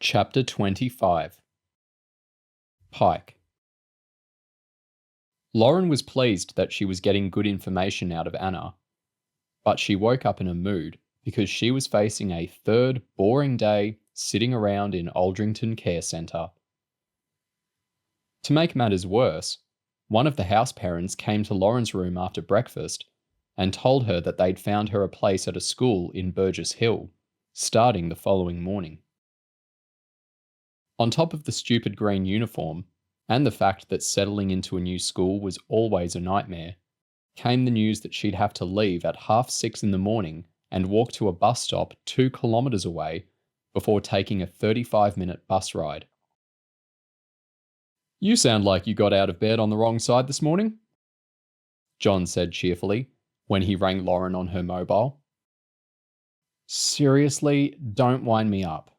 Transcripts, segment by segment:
Chapter 25. Pike. Lauren was pleased that she was getting good information out of Anna, but she woke up in a mood because she was facing a third boring day sitting around in Aldrington Care Centre. To make matters worse, one of the house parents came to Lauren's room after breakfast and told her that they'd found her a place at a school in Burgess Hill, starting the following morning. On top of the stupid green uniform, and the fact that settling into a new school was always a nightmare, came the news that she'd have to leave at 6:30 in the morning and walk to a bus stop 2 kilometres away before taking a 35-minute bus ride. "You sound like you got out of bed on the wrong side this morning," John said cheerfully when he rang Lauren on her mobile. "Seriously, don't wind me up,"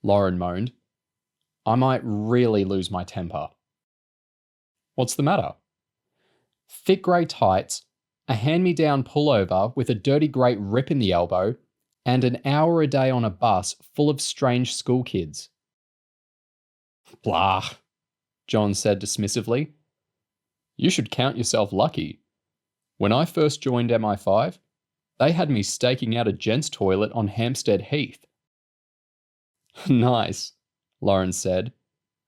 Lauren moaned. "I might really lose my temper." "What's the matter?" "Thick grey tights, a hand-me-down pullover with a dirty grey rip in the elbow, and an hour a day on a bus full of strange school kids." "Blah," John said dismissively. "You should count yourself lucky. When I first joined MI5, they had me staking out a gents' toilet on Hampstead Heath." "Nice," Lauren said,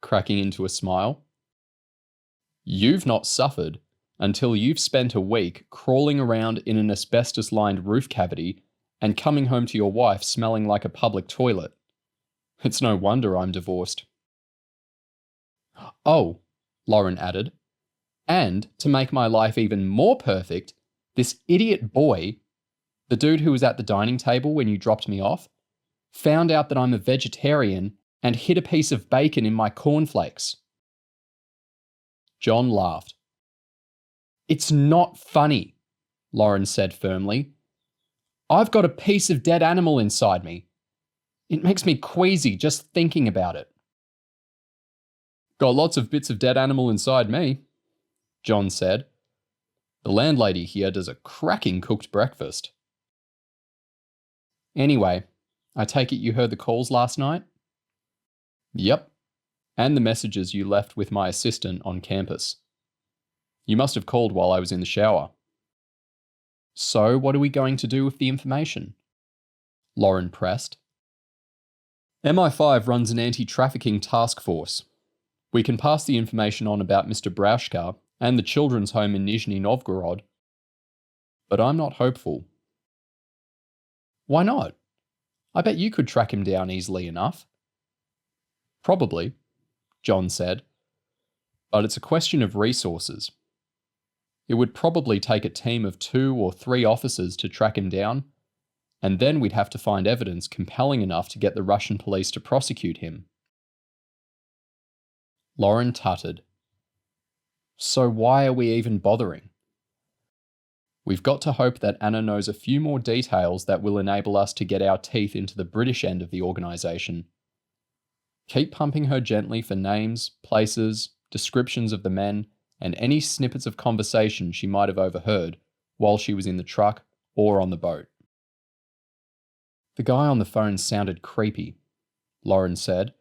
cracking into a smile. "You've not suffered until you've spent a week crawling around in an asbestos-lined roof cavity and coming home to your wife smelling like a public toilet. It's no wonder I'm divorced." "Oh," Lauren added, "and to make my life even more perfect, this idiot boy, the dude who was at the dining table when you dropped me off, found out that I'm a vegetarian and hid a piece of bacon in my cornflakes." John laughed. "It's not funny," Lauren said firmly. "I've got a piece of dead animal inside me. It makes me queasy just thinking about it." "Got lots of bits of dead animal inside me," John said. "The landlady here does a cracking cooked breakfast." "Anyway, I take it you heard the calls last night?" "Yep, and the messages you left with my assistant on campus. You must have called while I was in the shower." "So what are we going to do with the information?" Lauren pressed. "MI5 runs an anti-trafficking task force. We can pass the information on about Mr. Brauschka and the children's home in Nizhny Novgorod. But I'm not hopeful." "Why not? I bet you could track him down easily enough." "Probably," John said. "But it's a question of resources. It would probably take a team of 2 or 3 officers to track him down, and then we'd have to find evidence compelling enough to get the Russian police to prosecute him." Lauren tutted. "So why are we even bothering?" "We've got to hope that Anna knows a few more details that will enable us to get our teeth into the British end of the organisation. Keep pumping her gently for names, places, descriptions of the men, and any snippets of conversation she might have overheard while she was in the truck or on the boat." "The guy on the phone sounded creepy," Lauren said.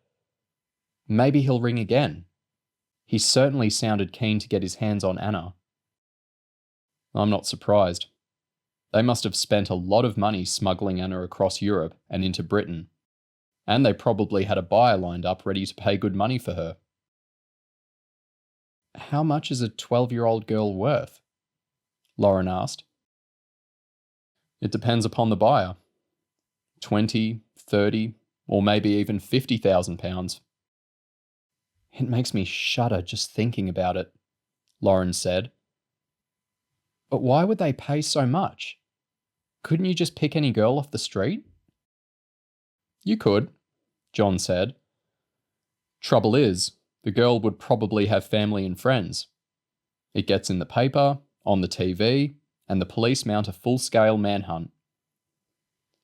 "Maybe he'll ring again. He certainly sounded keen to get his hands on Anna." "I'm not surprised. They must have spent a lot of money smuggling Anna across Europe and into Britain. And they probably had a buyer lined up ready to pay good money for her." "How much is a 12-year-old girl worth?" Lauren asked. "It depends upon the buyer. 20, 30, or maybe even £50,000. "It makes me shudder just thinking about it," Lauren said. "But why would they pay so much? Couldn't you just pick any girl off the street?" "You could," John said. "Trouble is, the girl would probably have family and friends. It gets in the paper, on the TV, and the police mount a full-scale manhunt.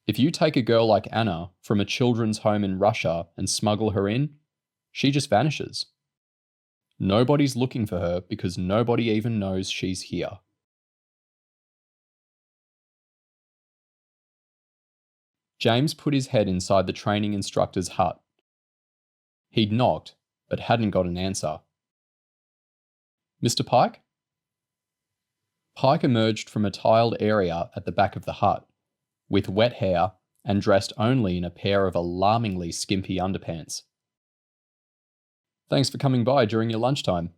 If you take a girl like Anna from a children's home in Russia and smuggle her in, she just vanishes. Nobody's looking for her because nobody even knows she's here." James put his head inside the training instructor's hut He'd knocked, but hadn't got an answer. "Mr. Pike?" Pike emerged from a tiled area at the back of the hut, with wet hair and dressed only in a pair of alarmingly skimpy underpants. "Thanks for coming by during your lunchtime,"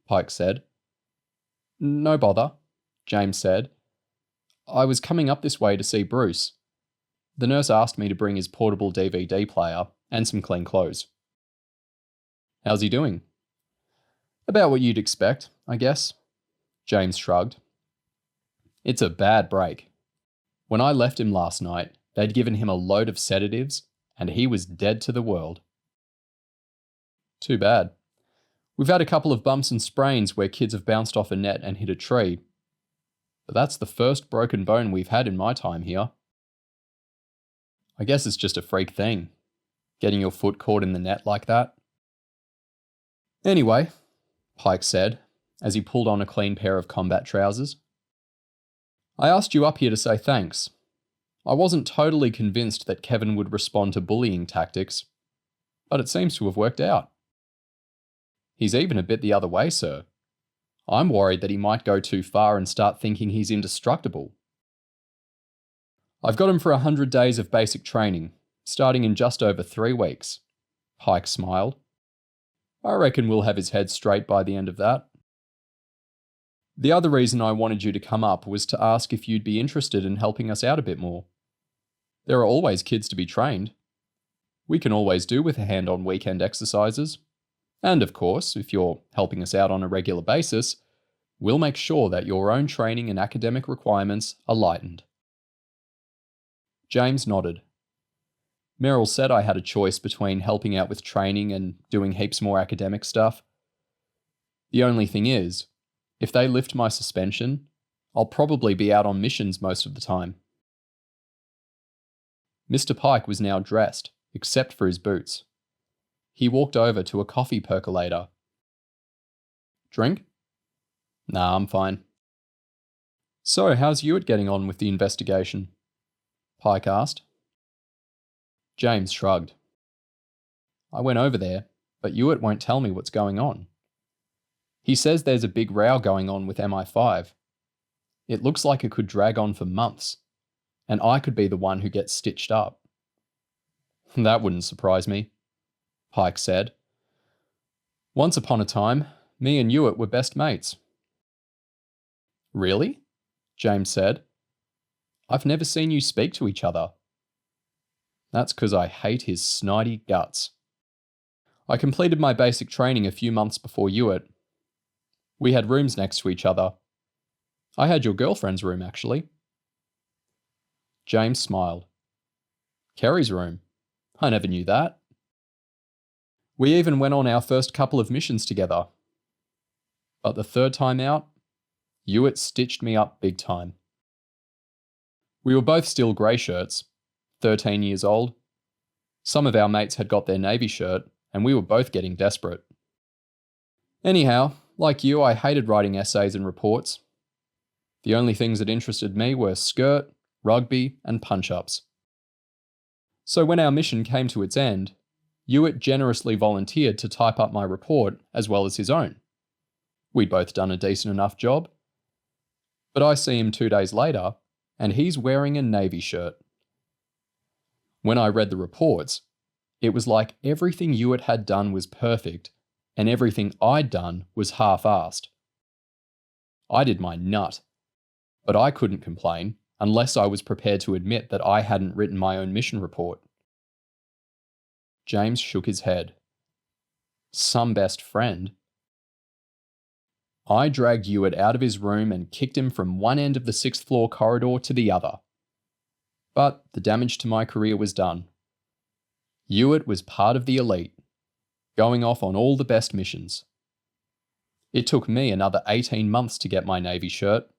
Pike said. "No bother," James said. "I was coming up this way to see Bruce. The nurse asked me to bring his portable DVD player and some clean clothes." "How's he doing?" "About what you'd expect, I guess," James shrugged. "It's a bad break. When I left him last night, they'd given him a load of sedatives, and he was dead to the world." "Too bad. We've had a couple of bumps and sprains where kids have bounced off a net and hit a tree, but that's the first broken bone we've had in my time here." "I guess it's just a freak thing, getting your foot caught in the net like that." "Anyway," Pike said, as he pulled on a clean pair of combat trousers, "I asked you up here to say thanks. I wasn't totally convinced that Kevin would respond to bullying tactics, but it seems to have worked out. He's even a bit the other way, sir. I'm worried that he might go too far and start thinking he's indestructible. I've got him for 100 days of basic training, starting in just over 3 weeks. Pike smiled. "I reckon we'll have his head straight by the end of that. The other reason I wanted you to come up was to ask if you'd be interested in helping us out a bit more. There are always kids to be trained. We can always do with a hand on weekend exercises. And of course, if you're helping us out on a regular basis, we'll make sure that your own training and academic requirements are lightened." James nodded. "Meryl said I had a choice between helping out with training and doing heaps more academic stuff. The only thing is, if they lift my suspension, I'll probably be out on missions most of the time." Mr. Pike was now dressed, except for his boots. He walked over to a coffee percolator. "Drink?" "Nah, I'm fine." "So, how's Hewitt getting on with the investigation?" Pike asked. James shrugged. "I went over there, but Hewitt won't tell me what's going on. He says there's a big row going on with MI5. It looks like it could drag on for months, and I could be the one who gets stitched up." "That wouldn't surprise me," Pike said. "Once upon a time, me and Hewitt were best mates." "Really?" James said. "I've never seen you speak to each other." "That's because I hate his snidey guts. I completed my basic training a few months before Hewitt. We had rooms next to each other. I had your girlfriend's room, actually." James smiled. "Kerry's room? I never knew that." "We even went on our first couple of missions together. But the third time out, Hewitt stitched me up big time. We were both still grey shirts, 13 years old. Some of our mates had got their navy shirt, and we were both getting desperate. Anyhow, like you, I hated writing essays and reports. The only things that interested me were skirt, rugby, and punch-ups. So when our mission came to its end, Hewitt generously volunteered to type up my report as well as his own. We'd both done a decent enough job. But I see him 2 days later, and he's wearing a navy shirt. When I read the reports, it was like everything Hewitt had done was perfect, and everything I'd done was half-assed. I did my nut, but I couldn't complain unless I was prepared to admit that I hadn't written my own mission report." James shook his head. "Some best friend." "I dragged Hewitt out of his room and kicked him from one end of the 6th floor corridor to the other. But the damage to my career was done. Hewitt was part of the elite, going off on all the best missions. It took me another 18 months to get my Navy shirt,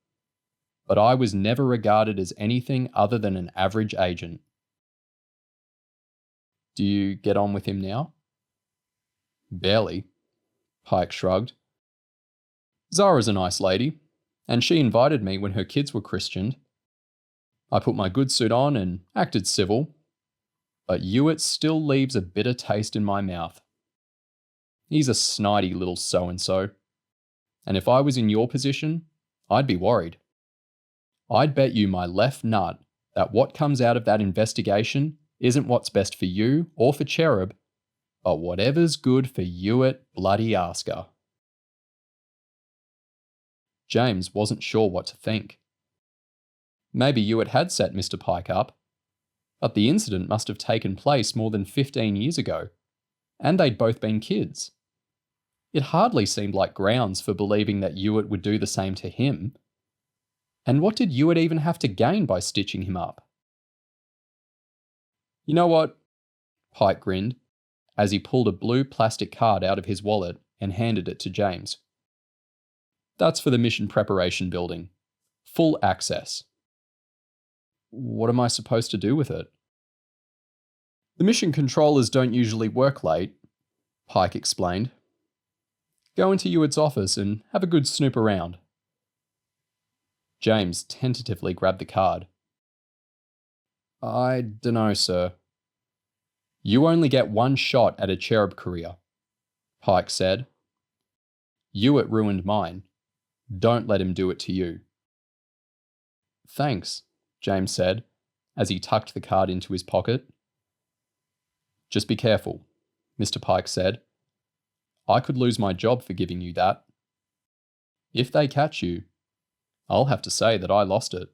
but I was never regarded as anything other than an average agent." "Do you get on with him now?" "Barely," Pike shrugged. "Zara's a nice lady, and she invited me when her kids were christened. I put my good suit on and acted civil, but Hewitt still leaves a bitter taste in my mouth." He's a snidey little so-and-so. And if I was in your position, I'd be worried. I'd bet you my left nut that what comes out of that investigation isn't what's best for you or for Cherub, but whatever's good for Hewitt bloody Asker. James wasn't sure what to think. Maybe Hewitt had set Mr. Pike up, but the incident must have taken place more than 15 years ago, and they'd both been kids. It hardly seemed like grounds for believing that Hewitt would do the same to him. And what did Hewitt even have to gain by stitching him up? You know what? Pike grinned, as he pulled a blue plastic card out of his wallet and handed it to James. That's for the mission preparation building. Full access. What am I supposed to do with it? The mission controllers don't usually work late, Pike explained. Go into Hewitt's office and have a good snoop around. James tentatively grabbed the card. I dunno, sir. You only get one shot at a Cherub career, Pike said. Hewitt ruined mine. Don't let him do it to you. Thanks, James said, as he tucked the card into his pocket. Just be careful, Mr. Pike said. I could lose my job for giving you that. If they catch you, I'll have to say that I lost it.